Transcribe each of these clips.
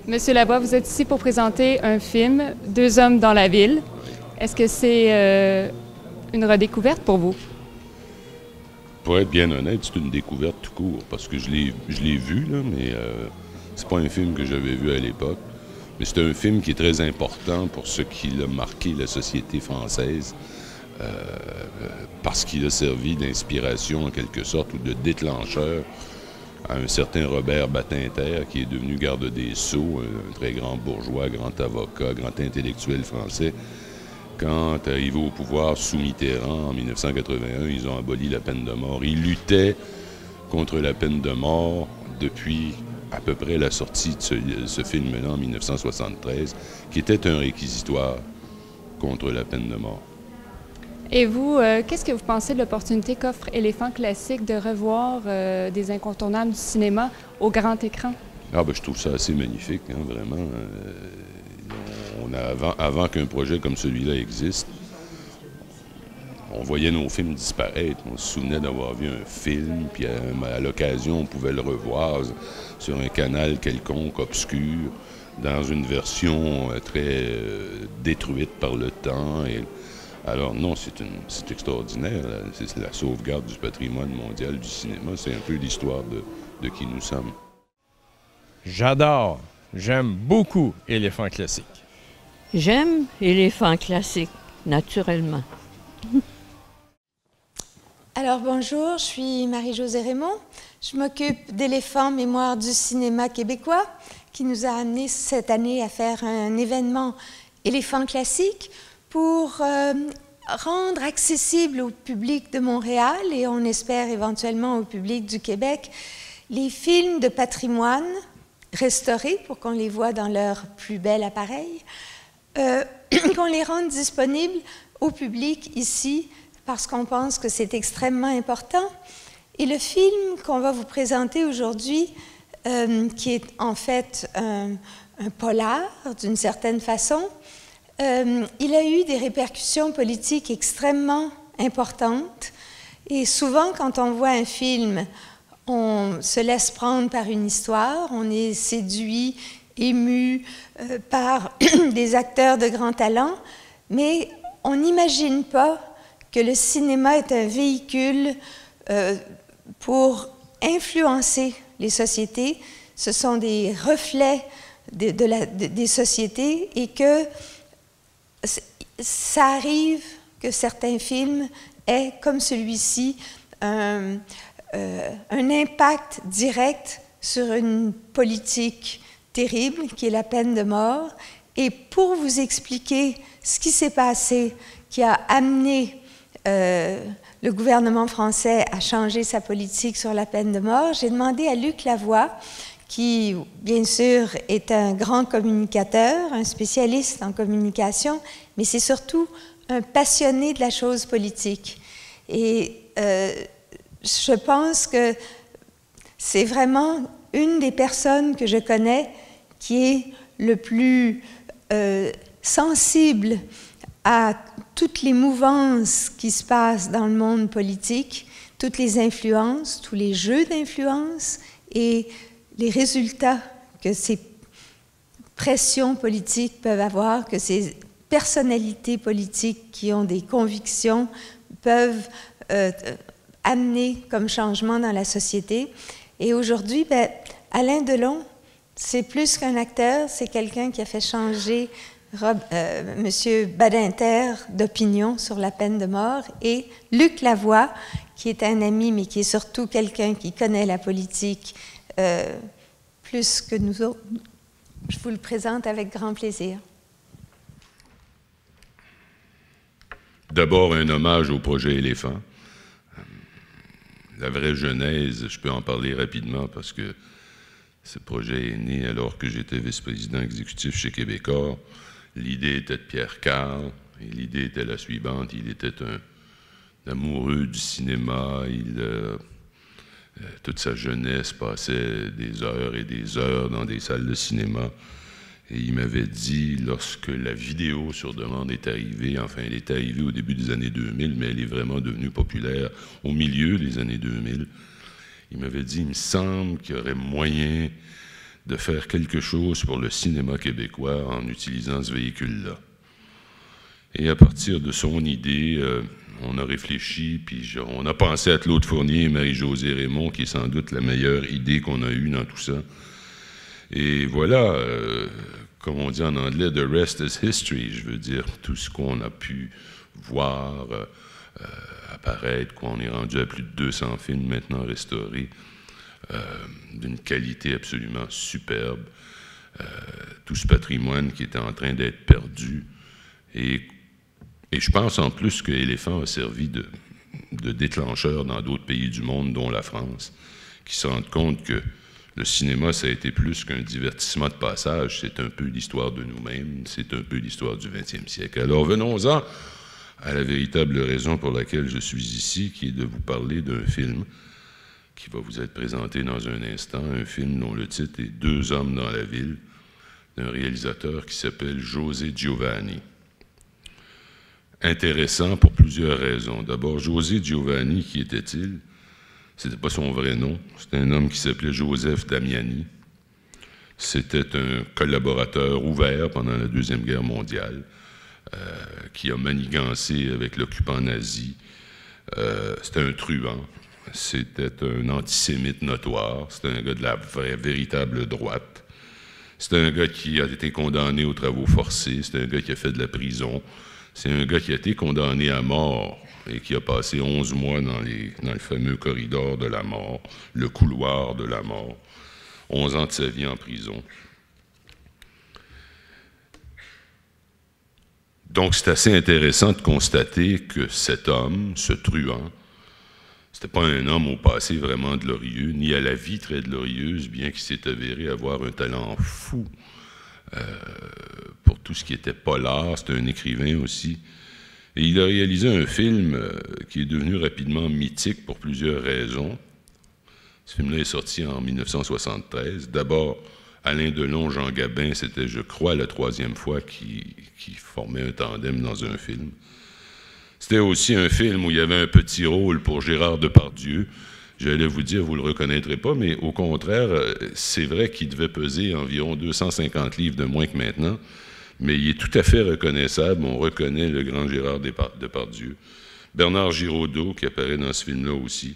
Monsieur Lavoie, vous êtes ici pour présenter un film, Deux hommes dans la ville. Est-ce que c'est une redécouverte pour vous? Pour être bien honnête, c'est une découverte tout court, parce que je l'ai vu, là, mais c'est pas un film que j'avais vu à l'époque. Mais c'est un film qui est très important pour ce qu'il a marqué la société française, parce qu'il a servi d'inspiration, en quelque sorte, ou de déclencheur à un certain Robert Badinter, qui est devenu garde des Sceaux, un très grand bourgeois, grand avocat, grand intellectuel français. Quand arrivé au pouvoir sous Mitterrand, en 1981, ils ont aboli la peine de mort. Ils luttaient contre la peine de mort depuis à peu près la sortie de ce film-là en 1973, qui était un réquisitoire contre la peine de mort. Et vous, qu'est-ce que vous pensez de l'opportunité qu'offre Éléphant Classique de revoir des incontournables du cinéma au grand écran? Ah ben, je trouve ça assez magnifique, hein, vraiment. Avant qu'un projet comme celui-là existe, on voyait nos films disparaître. On se souvenait d'avoir vu un film, puis à l'occasion, on pouvait le revoir sur un canal quelconque, obscur, dans une version très détruite par le temps. Alors non, c'est extraordinaire. C'est la sauvegarde du patrimoine mondial du cinéma. C'est un peu l'histoire de qui nous sommes. J'adore. J'aime beaucoup Éléphant Classique. J'aime Éléphant Classique, naturellement. Alors bonjour, je suis Marie-Josée Raymond. Je m'occupe d'Éléphant Mémoire du cinéma québécois qui nous a amenés cette année à faire un événement Éléphant Classique pour rendre accessible au public de Montréal et on espère éventuellement au public du Québec les films de patrimoine restaurés pour qu'on les voit dans leur plus bel appareil, qu'on les rende disponibles au public ici parce qu'on pense que c'est extrêmement important. Et le film qu'on va vous présenter aujourd'hui, qui est en fait un polar d'une certaine façon, il a eu des répercussions politiques extrêmement importantes. Et souvent, quand on voit un film, on se laisse prendre par une histoire, on est séduit, ému par des acteurs de grand talent, mais on n'imagine pas que le cinéma est un véhicule pour influencer les sociétés. Ce sont des reflets des sociétés et que ça arrive que certains films aient, comme celui-ci, un impact direct sur une politique terrible qui est la peine de mort. Et pour vous expliquer ce qui s'est passé, qui a amené le gouvernement français à changer sa politique sur la peine de mort, j'ai demandé à Luc Lavoie, qui, bien sûr, est un grand communicateur, un spécialiste en communication, mais c'est surtout un passionné de la chose politique. Et je pense que c'est vraiment une des personnes que je connais qui est le plus sensible à toutes les mouvances qui se passent dans le monde politique, toutes les influences, tous les jeux d'influence et les résultats que ces pressions politiques peuvent avoir, que ces personnalités politiques qui ont des convictions peuvent amener comme changement dans la société. Et aujourd'hui, Alain Delon, c'est plus qu'un acteur, c'est quelqu'un qui a fait changer M. Badinter d'opinion sur la peine de mort, et Luc Lavoie, qui est un ami, mais qui est surtout quelqu'un qui connaît la politique plus que nous autres. Je vous le présente avec grand plaisir. D'abord, un hommage au projet Éléphant. La vraie genèse, je peux en parler rapidement parce que ce projet est né alors que j'étais vice-président exécutif chez Québécois. L'idée était de Pierre Carl, et l'idée était la suivante. Il était un amoureux du cinéma. Toute sa jeunesse passait des heures et des heures dans des salles de cinéma. Et il m'avait dit, lorsque la vidéo sur demande est arrivée, enfin elle est arrivée au début des années 2000, mais elle est vraiment devenue populaire au milieu des années 2000, il m'avait dit, il me semble qu'il y aurait moyen de faire quelque chose pour le cinéma québécois en utilisant ce véhicule-là. Et à partir de son idée, on a réfléchi, puis on a pensé à Claude Fournier et Marie-Josée Raymond, qui est sans doute la meilleure idée qu'on a eue dans tout ça. Et voilà, comme on dit en anglais, « the rest is history », je veux dire, tout ce qu'on a pu voir apparaître, on est rendu à plus de 200 films maintenant restaurés, d'une qualité absolument superbe, tout ce patrimoine qui était en train d'être perdu. Et je pense en plus que Éléphant a servi de déclencheur dans d'autres pays du monde, dont la France, qui se rendent compte que le cinéma, ça a été plus qu'un divertissement de passage, c'est un peu l'histoire de nous-mêmes, c'est un peu l'histoire du 20e siècle. Alors venons-en à la véritable raison pour laquelle je suis ici, qui est de vous parler d'un film qui va vous être présenté dans un instant, un film dont le titre est « Deux hommes dans la ville », d'un réalisateur qui s'appelle José Giovanni. Intéressant pour plusieurs raisons. D'abord, José Giovanni, qui était-il? C'était pas son vrai nom. C'était un homme qui s'appelait Joseph Damiani. C'était un collaborateur ouvert pendant la Deuxième Guerre mondiale, qui a manigancé avec l'occupant nazi. C'était un truand. C'était un antisémite notoire. C'était un gars de la véritable droite. C'était un gars qui a été condamné aux travaux forcés. C'était un gars qui a fait de la prison. C'est un gars qui a été condamné à mort et qui a passé 11 mois dans le fameux corridor de la mort, le couloir de la mort. 11 ans de sa vie en prison. Donc, c'est assez intéressant de constater que cet homme, ce truand, c'était pas un homme au passé vraiment glorieux, ni à la vie très glorieuse, bien qu'il s'est avéré avoir un talent fou pour tout ce qui était polar. C'était un écrivain aussi. Et il a réalisé un film qui est devenu rapidement mythique pour plusieurs raisons. Ce film-là est sorti en 1973. D'abord, Alain Delon, Jean Gabin, c'était, je crois, la troisième fois qu'ils formaient un tandem dans un film. C'était aussi un film où il y avait un petit rôle pour Gérard Depardieu. J'allais vous dire, vous ne le reconnaîtrez pas, mais au contraire, c'est vrai qu'il devait peser environ 250 livres de moins que maintenant, mais il est tout à fait reconnaissable. On reconnaît le grand Gérard Depardieu. Bernard Giraudot, qui apparaît dans ce film-là aussi.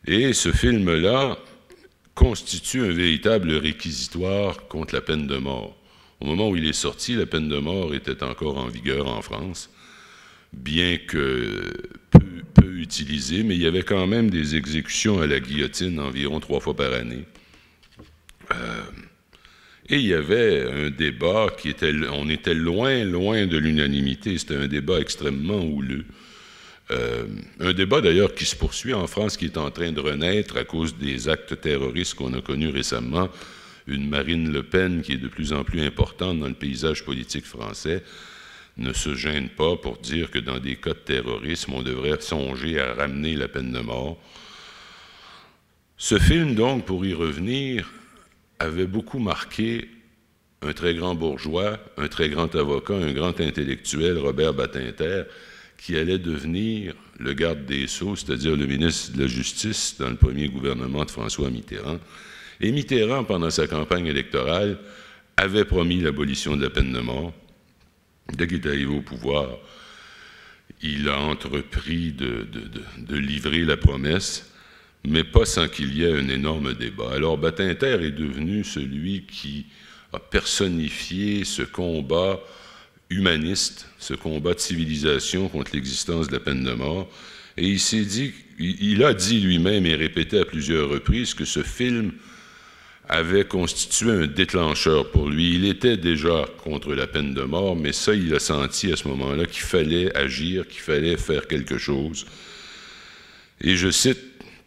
Et ce film-là constitue un véritable réquisitoire contre la peine de mort. Au moment où il est sorti, la peine de mort était encore en vigueur en France, bien que peu utilisée, mais il y avait quand même des exécutions à la guillotine environ 3 fois par année. Et il y avait un débat on était loin de l'unanimité, c'était un débat extrêmement houleux. Un débat d'ailleurs qui se poursuit en France, qui est en train de renaître à cause des actes terroristes qu'on a connus récemment. Une Marine Le Pen qui est de plus en plus importante dans le paysage politique français ne se gêne pas pour dire que dans des cas de terrorisme, on devrait songer à ramener la peine de mort. Ce film, donc, pour y revenir, avait beaucoup marqué un très grand bourgeois, un très grand avocat, un grand intellectuel, Robert Badinter, qui allait devenir le garde des Sceaux, c'est-à-dire le ministre de la Justice dans le premier gouvernement de François Mitterrand. Et Mitterrand, pendant sa campagne électorale, avait promis l'abolition de la peine de mort. Dès qu'il est arrivé au pouvoir, il a entrepris de livrer la promesse, mais pas sans qu'il y ait un énorme débat. Alors Badinter est devenu celui qui a personnifié ce combat humaniste, ce combat de civilisation contre l'existence de la peine de mort. Et il a dit lui-même et répété à plusieurs reprises que ce film avait constitué un déclencheur pour lui. Il était déjà contre la peine de mort, mais ça, il a senti à ce moment-là qu'il fallait agir, qu'il fallait faire quelque chose. Et je cite,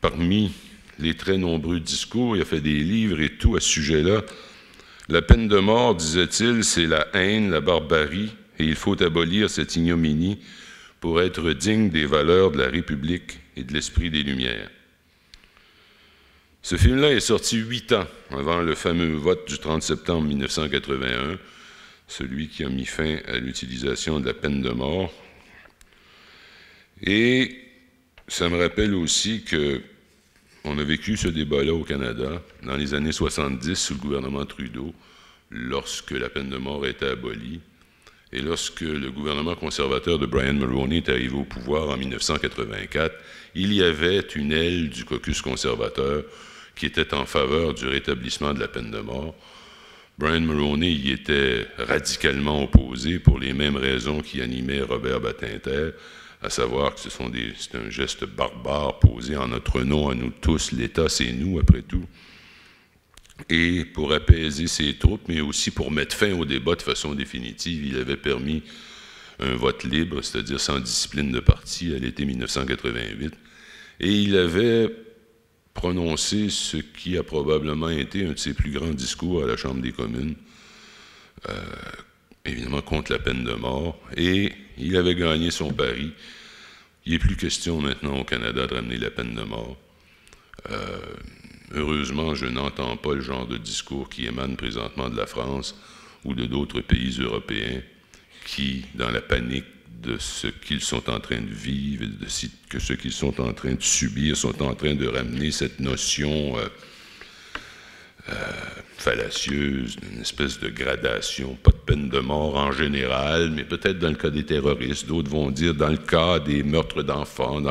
parmi les très nombreux discours, il a fait des livres et tout à ce sujet-là, « La peine de mort, disait-il, c'est la haine, la barbarie, et il faut abolir cette ignominie pour être digne des valeurs de la République et de l'esprit des Lumières. » Ce film-là est sorti 8 ans avant le fameux vote du 30 septembre 1981, celui qui a mis fin à l'utilisation de la peine de mort. Et ça me rappelle aussi que on a vécu ce débat-là au Canada dans les années 70 sous le gouvernement Trudeau, lorsque la peine de mort a été abolie, et lorsque le gouvernement conservateur de Brian Mulroney est arrivé au pouvoir en 1984, il y avait une aile du caucus conservateur qui était en faveur du rétablissement de la peine de mort. Brian Mulroney y était radicalement opposé pour les mêmes raisons qui animaient Robert Badinter, à savoir que c'est un geste barbare posé en notre nom à nous tous. L'État, c'est nous, après tout. Et pour apaiser ses troupes, mais aussi pour mettre fin au débat de façon définitive, il avait permis un vote libre, c'est-à-dire sans discipline de parti, à l'été 1988. Et il avait prononcé ce qui a probablement été un de ses plus grands discours à la Chambre des communes, évidemment contre la peine de mort, et il avait gagné son pari. Il n'est plus question maintenant au Canada de ramener la peine de mort. Heureusement, je n'entends pas le genre de discours qui émane présentement de la France ou de d'autres pays européens qui, dans la panique de ce qu'ils sont en train de vivre, que ce qu'ils sont en train de subir, sont en train de ramener cette notion fallacieuse d'une espèce de gradation, pas de peine de mort en général, mais peut-être dans le cas des terroristes, d'autres vont dire dans le cas des meurtres d'enfants.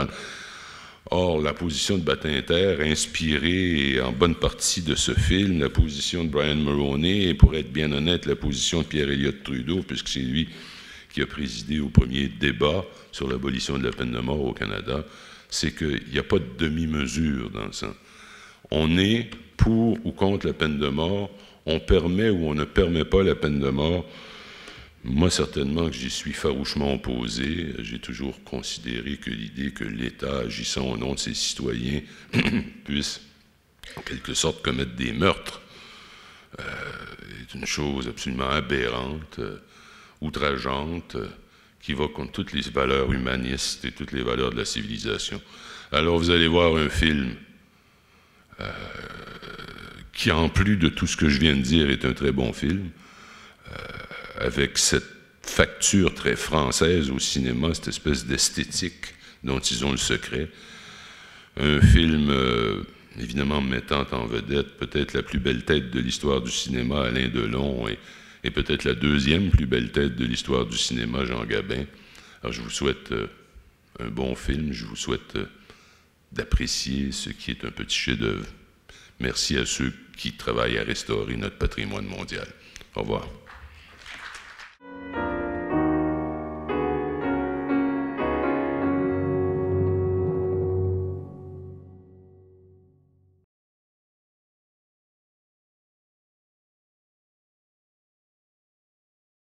Or, la position de Badinter, inspirée en bonne partie de ce film, la position de Brian Mulroney, et pour être bien honnête, la position de Pierre Elliott Trudeau, puisque c'est lui qui a présidé au premier débat sur l'abolition de la peine de mort au Canada, c'est qu'il n'y a pas de demi-mesure dans ça. On est pour ou contre la peine de mort, on permet ou on ne permet pas la peine de mort. Moi, certainement que j'y suis farouchement opposé. J'ai toujours considéré que l'idée que l'État, agissant au nom de ses citoyens, puisse, en quelque sorte, commettre des meurtres est une chose absolument aberrante, outrageante, qui va contre toutes les valeurs humanistes et toutes les valeurs de la civilisation. Alors, vous allez voir un film qui, en plus de tout ce que je viens de dire, est un très bon film, avec cette facture très française au cinéma, cette espèce d'esthétique dont ils ont le secret. Un film, évidemment, mettant en vedette peut-être la plus belle tête de l'histoire du cinéma, Alain Delon, et peut-être la deuxième plus belle tête de l'histoire du cinéma, Jean Gabin. Alors, je vous souhaite un bon film, je vous souhaite d'apprécier ce qui est un petit chef-d'œuvre. Merci à ceux qui travaillent à restaurer notre patrimoine mondial. Au revoir.